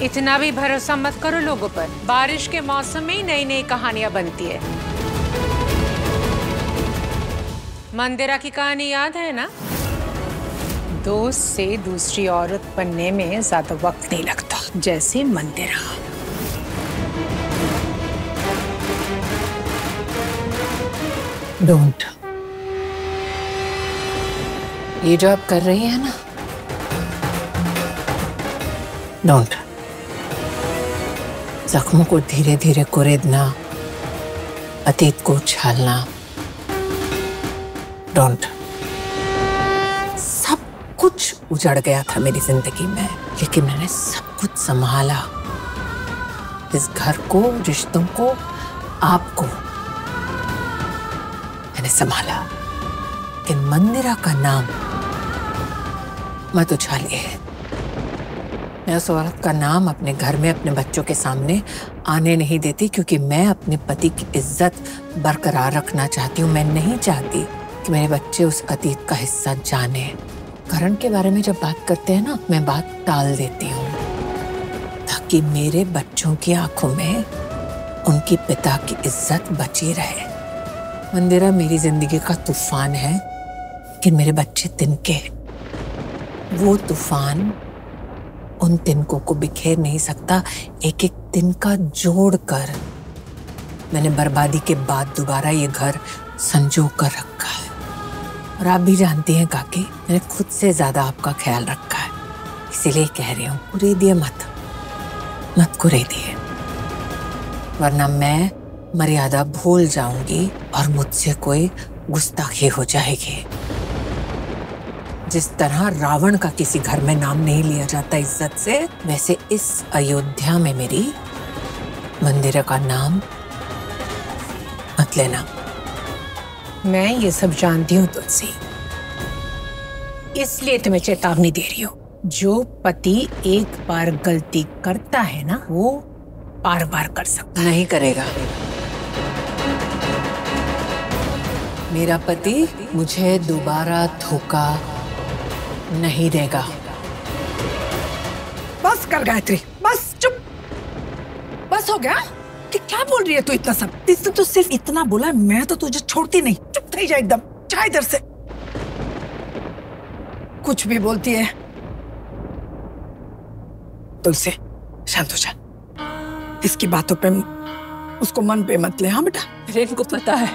इतना भी भरोसा मत करो लोगों पर। बारिश के मौसम में ही नई नई कहानियां बनती है। मंदिरा की कहानी याद है ना? दोस्त से दूसरी औरत बनने में ज्यादा वक्त नहीं लगता, जैसे मंदिरा। डोंट। ये जो आप कर रही है ना, डोंट। जख्मों को धीरे धीरे कुरेदना, अतीत को उछालना, डोंट। सब कुछ उजड़ गया था मेरी जिंदगी में, लेकिन मैंने सब कुछ संभाला। इस घर को, रिश्तों को, आपको मैंने संभाला। लेकिन मंदिरा का नाम मत उछालिए। मैं उस औरत का नाम अपने घर में अपने बच्चों के सामने आने नहीं देती, क्योंकि मैं अपने पति की इज्जत बरकरार रखना चाहती हूँ। मैं नहीं चाहती कि मेरे बच्चे उस अतीत का हिस्सा जाने। करण के बारे में जब बात करते हैं ना, मैं बात टाल देती हूँ ताकि मेरे बच्चों की आंखों में उनकी पिता की इज्जत बची रहे। मंदिरा मेरी जिंदगी का तूफान है, लेकिन मेरे बच्चे तिनके। वो तूफान उन तिनकों को बिखेर नहीं सकता। एक एक तिनका जोड़कर मैंने बर्बादी के बाद दोबारा ये घर संजो कर रखा है। और आप भी जानती हैं काकी, मैंने खुद से ज्यादा आपका ख्याल रखा है। इसीलिए कह रही हूँ, कुरेदिए मत कुरेदिए, वरना मैं मर्यादा भूल जाऊंगी और मुझसे कोई गुस्ताखी हो जाएगी। जिस तरह रावण का किसी घर में नाम नहीं लिया जाता इज्जत से, वैसे इस अयोध्या में मेरी मंदिरा का नाम मत लेना। मैं ये सब जानती हूँ तुलसी, इसलिए तुम्हें चेतावनी दे रही हूँ। जो पति एक बार गलती करता है ना, वो बार बार कर सकता नहीं करेगा। मेरा पति मुझे दोबारा धोखा नहीं देगा। बस कर गायत्री, बस चुप। बस हो गया कि क्या बोल रही है तू इतना सब? इसने तो सिर्फ इतना बोला, मैं तो तुझे छोड़ती नहीं। चुप थी जा एकदम, जा इधर से। कुछ भी बोलती है। तुलसी शांत हो जा, इसकी बातों पे उसको मन पे मत ले। हाँ बेटा, इनको पता है,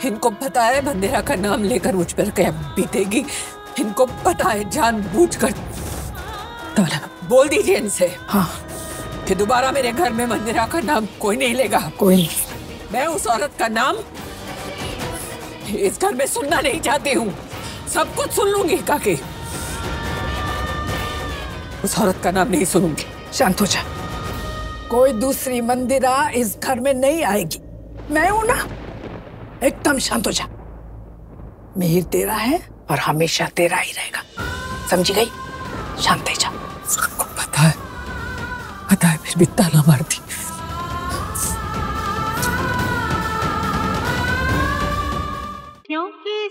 इनको पता है मंदिरा का नाम लेकर मुझ पर क्या बीतेगी। इनको पता है, जानबूझकर। बोल दीजिए इनसे हाँ कि दोबारा मेरे घर में मंदिरा का नाम कोई नहीं लेगा। कोई नहीं। मैं उस औरत का नाम इस घर में सुनना नहीं चाहती हूँ। सब कुछ सुन लूंगी काकी, उस औरत का नाम नहीं सुनूंगी। शांत हो जा, कोई दूसरी मंदिरा इस घर में नहीं आएगी। मैं हूं ना, एकदम शांत हो जा। मिहिर तेरा है और हमेशा तेरा ही रहेगा, समझी गई? शांत हो जा। सबको पता है फिर भी ताला मारती। क्योंकि